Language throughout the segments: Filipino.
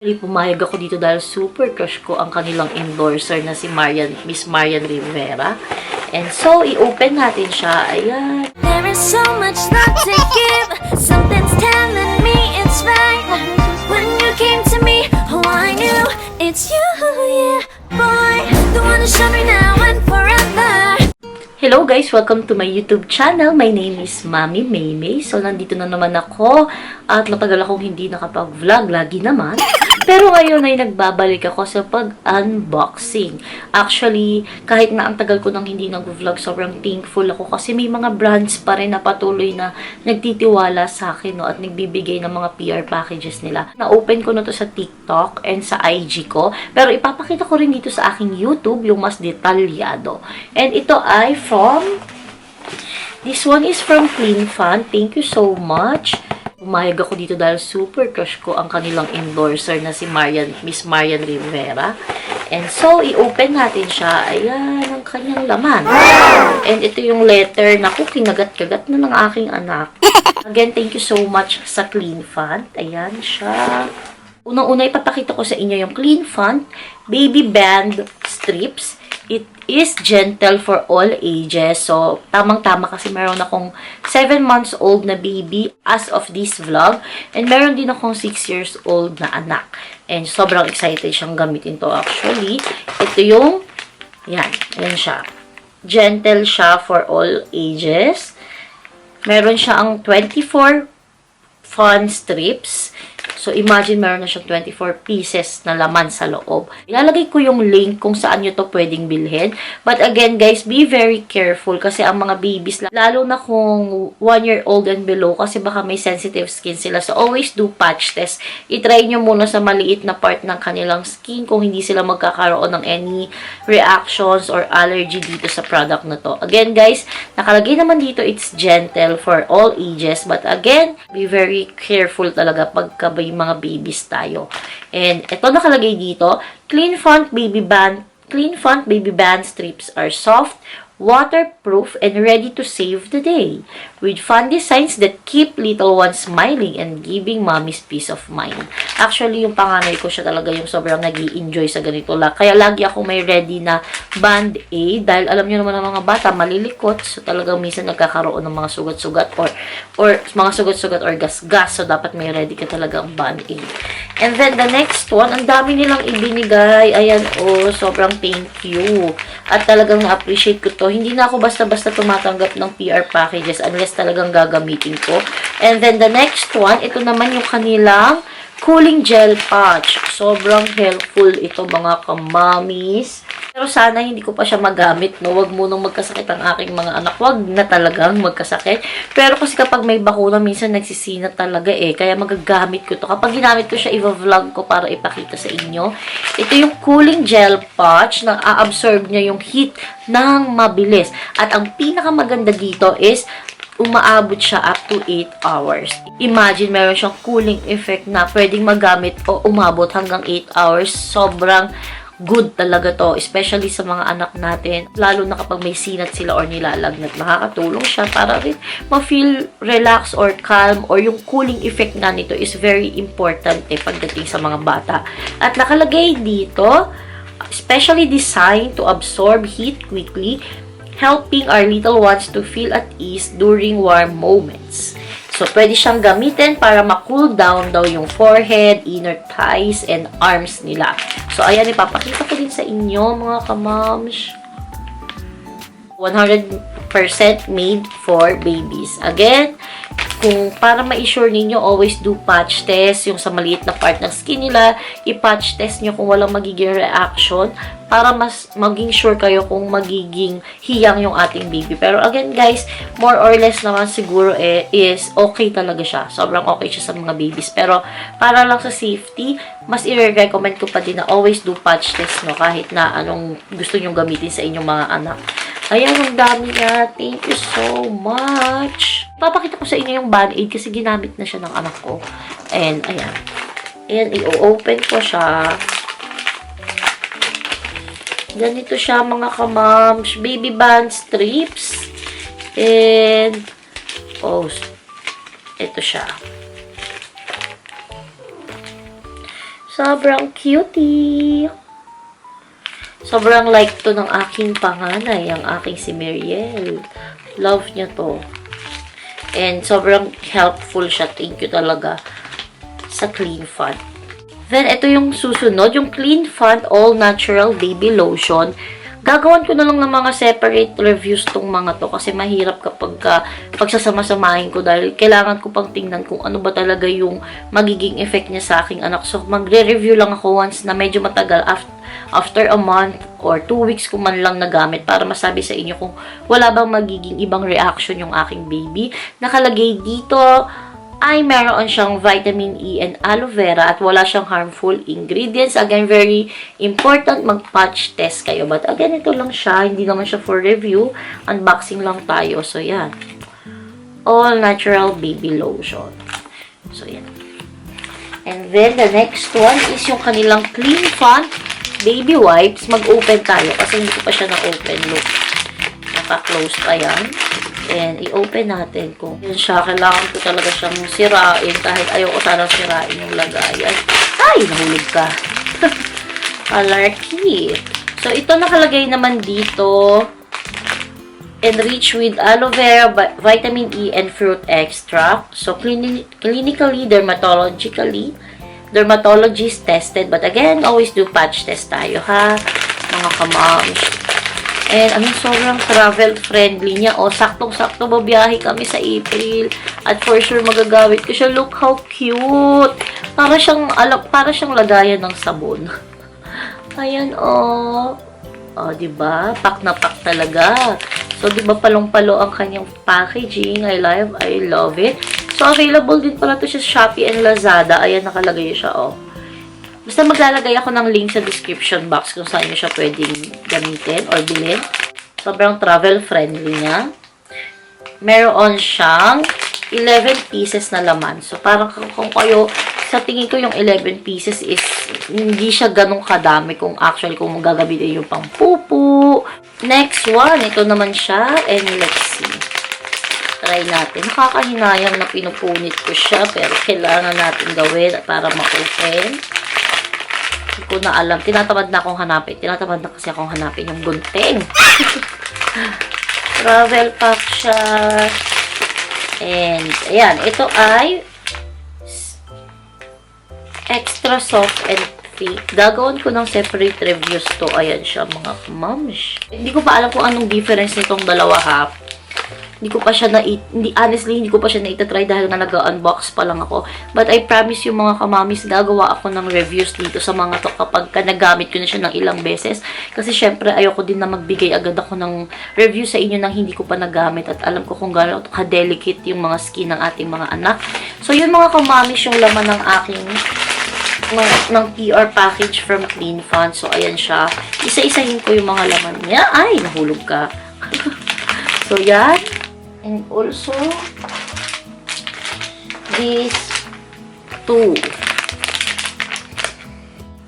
Pumayag ako dito dahil super crush ko ang kanilang endorser na si Miss Marian Rivera. And so, i-open natin siya. Ayan. There is so much love to give. Something's telling me it's right. When you came to me, oh, I knew it's you, yeah, boy. The one to show me now and forever. Hello guys! Welcome to my YouTube channel. My name is Mami Maymay. So, nandito na naman ako at matagal akong hindi nakapag-vlog. Lagi naman. Pero ngayon ay nagbabalik ako sa pag-unboxing. Actually, kahit na ang tagal ko nang hindi nag-vlog, sobrang thankful ako kasi may mga brands pa rin na patuloy na nagtitiwala sa akin, no, at nagbibigay ng mga PR packages nila. Na-open ko na to sa TikTok and sa IG ko. Pero ipapakita ko rin dito sa aking YouTube yung mas detalyado. And ito ay this one is from Clean Fun. Thank you so much. Pumayag ako dito dahil super crush ko ang kanilang endorser na si Miss Marian Rivera. And so, i-open natin siya. Ayan, ang kanyang laman. And ito yung letter. Naku, kinagat-kagat na ng aking anak. Again, thank you so much sa Clean Fun. Ayan siya. Unang-una, ipapakita ko sa inyo yung Clean Fun Baby Band Strips. It is gentle for all ages. So, tamang-tama kasi meron akong 7 months old na baby as of this vlog. And meron din akong 6 years old na anak. And sobrang excited siyang gamitin to actually. Ito yung, yan siya. Gentle siya for all ages. Meron siya ang 24 fun strips. So, imagine meron na siyang 24 pieces na laman sa loob. Ilalagay ko yung link kung saan nyo to pwedeng bilhin. But again, guys, be very careful kasi ang mga babies, lalo na kung 1-year-old and below, kasi baka may sensitive skin sila. So, always do patch test. I-try nyo muna sa maliit na part ng kanilang skin kung hindi sila magkakaroon ng any reactions or allergy dito sa product na to. Again, guys, nakalagay naman dito, it's gentle for all ages. But again, be very careful talaga pagka mga babies tayo. And ito nakalagay dito, Clean Fun Baby Band Strips are soft, waterproof, and ready to save the day. With fun designs that keep little ones smiling and giving mommy's peace of mind. Actually, yung panganay ko siya talaga yung sobrang nag-i-enjoy sa ganito. Kaya lagi ako may ready na band-aid dahil alam niyo naman ang mga bata malilikot. So talagang minsan nagkakaroon ng mga sugat-sugat or mga sugat-sugat or gas-gas. So dapat may ready ka talagang band-aid. And then the next one, ang dami nilang ibinigay. Ayan, oh, sobrang thank you. At talagang na-appreciate ko to. Hindi na ako basta-basta tumatanggap ng PR packages unless talagang gagamitin ko. And then the next one, ito naman yung kanilang cooling gel patch. Sobrang helpful ito mga kamamis. Pero sana hindi ko pa siya magamit, no? Wag munang magkasakit ang aking mga anak. Wag na talagang magkasakit. Pero kasi kapag may bakuna, minsan nagsisinat talaga eh. Kaya magagamit ko to. Kapag ginamit ko siya, i-vlog ko para ipakita sa inyo. Ito yung cooling gel patch na a-absorb niya yung heat ng mabilis. At ang pinakamaganda dito is umaabot siya up to 8 hours. Imagine, meron siyang cooling effect na pwedeng magamit o umabot hanggang 8 hours. Sobrang good talaga to, especially sa mga anak natin. Lalo na kapag may sinat sila or nilalagnat, makakatulong siya para rin ma-feel relax or calm, or yung cooling effect na nito is very important pagdating sa mga bata. At nakalagay dito, specially designed to absorb heat quickly, helping our little ones to feel at ease during warm moments. So, pwede siyang gamitin para ma-cool down daw yung forehead, inner thighs, and arms nila. So, ayan, ipapakita ko din sa inyo, mga kamams. 100% made for babies. Again, kung para ma-assure ninyo, always do patch test. Yung sa maliit na part ng skin nila, i-patch test nyo kung walang magiging reaction para mas maging sure kayo kung magiging hiyang yung ating baby. Pero again guys, more or less naman siguro is okay talaga siya. Sobrang okay siya sa mga babies. Pero para lang sa safety, mas i-recommend ko pa din na always do patch test, no? Kahit na anong gusto nyong gamitin sa inyong mga anak. Ayan, ang dami niya. Thank you so much. Papakita ko sa inyo yung band-aid kasi ginamit na siya ng anak ko. And ayan. Ayan, i-open ko siya. Ganito siya mga kamams. Baby band strips. And, oh, ito siya. Sobrang cutie. Sobrang like to ng aking panganay, ang aking si Mariel. Love niya to. And sobrang helpful siya. Thank you talaga sa Clean Font. Then, ito yung susunod. Yung Clean Font All Natural Baby Lotion. Gagawan ko na lang ng mga separate reviews tong mga to kasi mahirap kapag pagsasama-samahin ko dahil kailangan ko pang tingnan kung ano ba talaga yung magiging effect niya sa aking anak. So, magre-review lang ako once na medyo matagal after a month or 2 weeks ko man lang nagamit para masabi sa inyo kung wala bang magiging ibang reaction yung aking baby. Nakalagay dito ay meron siyang vitamin E and aloe vera at wala siyang harmful ingredients. Again, very important mag-patch test kayo. But again, ito lang siya. Hindi naman siya for review. Unboxing lang tayo. So, yan. All natural baby lotion. So, yan. And then, the next one is yung kanilang Clean Font baby wipes. Mag-open tayo kasi hindi ko pa siya na-open. Look. Naka-close pa yan. And, i-open natin kung yun siya. Kailangan ko talaga siyang sirain kahit ayoko sanang sirain yung lagayan. Ay, nahulog ka. Alarky. So, ito nakalagay naman dito. Enriched with aloe vera, vitamin E, and fruit extract. So, clinically, dermatologist tested. But again, always do patch test tayo, ha? Mga kamams. And, sobrang travel-friendly niya. O, saktong-sakto babiyahe kami sa April. At for sure, magagamit ko siya. Look how cute! Para siyang lagayan ng sabon. Ayan, o. O, diba? Pack na pack talaga. So, diba palong-palo ang kanyang packaging. I love it. So, available din pala to siya sa Shopee and Lazada. Ayan, nakalagay siya, o. Basta maglalagay ako ng link sa description box kung saan nyo siya pwedeng gamitin or bilhin. Sobrang travel-friendly niya. Meron siyang 11 pieces na laman. So, parang kung kayo, sa tingin ko yung 11 pieces is hindi siya ganun kadami kung actually kung magagamitin yung pang pupu. Next one, ito naman siya. And let's see. Try natin. Nakakahinayang na pinupunit ko siya pero kailangan natin gawin para ma-open. Hindi ko na alam. Tinatamad na akong hanapin. Tinatamad na kasi akong hanapin yung gunting. Travel pack siya. And, ayan. Ito ay extra soft and thick. Gagawin ko ng separate reviews to. Ayan siya, mga mams. Hindi ko pa alam kung anong difference nitong dalawa, ha. Honestly, hindi ko pa siya na-try dahil nga nag-unbox pa lang ako. But I promise yung mga kamamis, gagawa ako ng reviews dito sa mga to kapag nagamit ko na siya ng ilang beses. Kasi syempre, ayoko din na magbigay agad ako ng review sa inyo nang hindi ko pa nagamit at alam ko kung gano'n ka-delicate yung mga skin ng ating mga anak. So, yun mga kamamis yung laman ng aking ng PR package from Clean Font. So, ayan siya. Isa-isahin ko yung mga laman niya. Ay, nahulog ka. So, yan. And also, these two.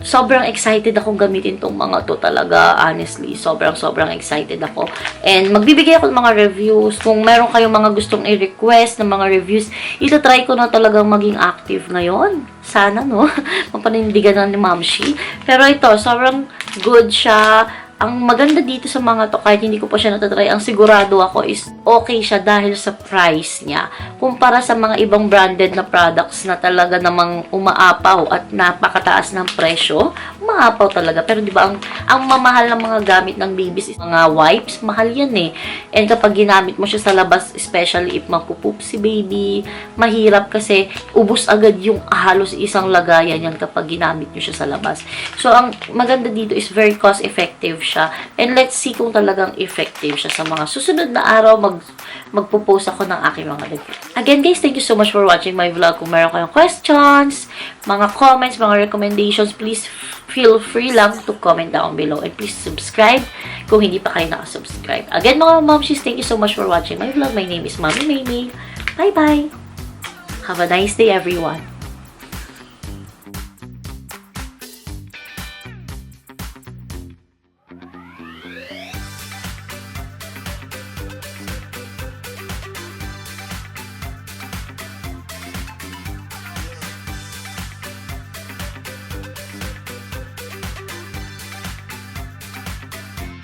Sobrang excited akong gamitin tong mga to talaga. Honestly, sobrang excited ako. And magbibigay ako ng mga reviews. Kung meron kayong mga gustong i-request ng mga reviews, itatry ko na talagang maging active ngayon. Sana, no? Mapanindigan na ni Mamshi. Pero ito, sobrang good siya. Ang maganda dito sa mga to, kahit hindi ko pa siya natatry, ang sigurado ako is okay siya dahil sa price niya. Kumpara sa mga ibang branded na products na talaga namang umaapaw at napakataas ng presyo, umaapaw talaga. Pero di ba ang mamahal ng mga gamit ng babies is mga wipes, mahal yan eh. And kapag ginamit mo siya sa labas, especially if magpupoop si baby, mahirap kasi ubos agad yung halos isang lagayan yan kapag ginamit nyo siya sa labas. So, ang maganda dito is very cost-effective siya. And let's see kung talagang effective siya sa mga susunod na araw. Magpo-post ako ng aking mga review. Again guys, thank you so much for watching my vlog. Kung meron kayong questions, mga comments, mga recommendations, please feel free lang to comment down below. And please subscribe kung hindi pa kayo nakasubscribe. Again mga momshies, thank you so much for watching my vlog. My name is Mommy Maymay. Bye-bye! Have a nice day everyone!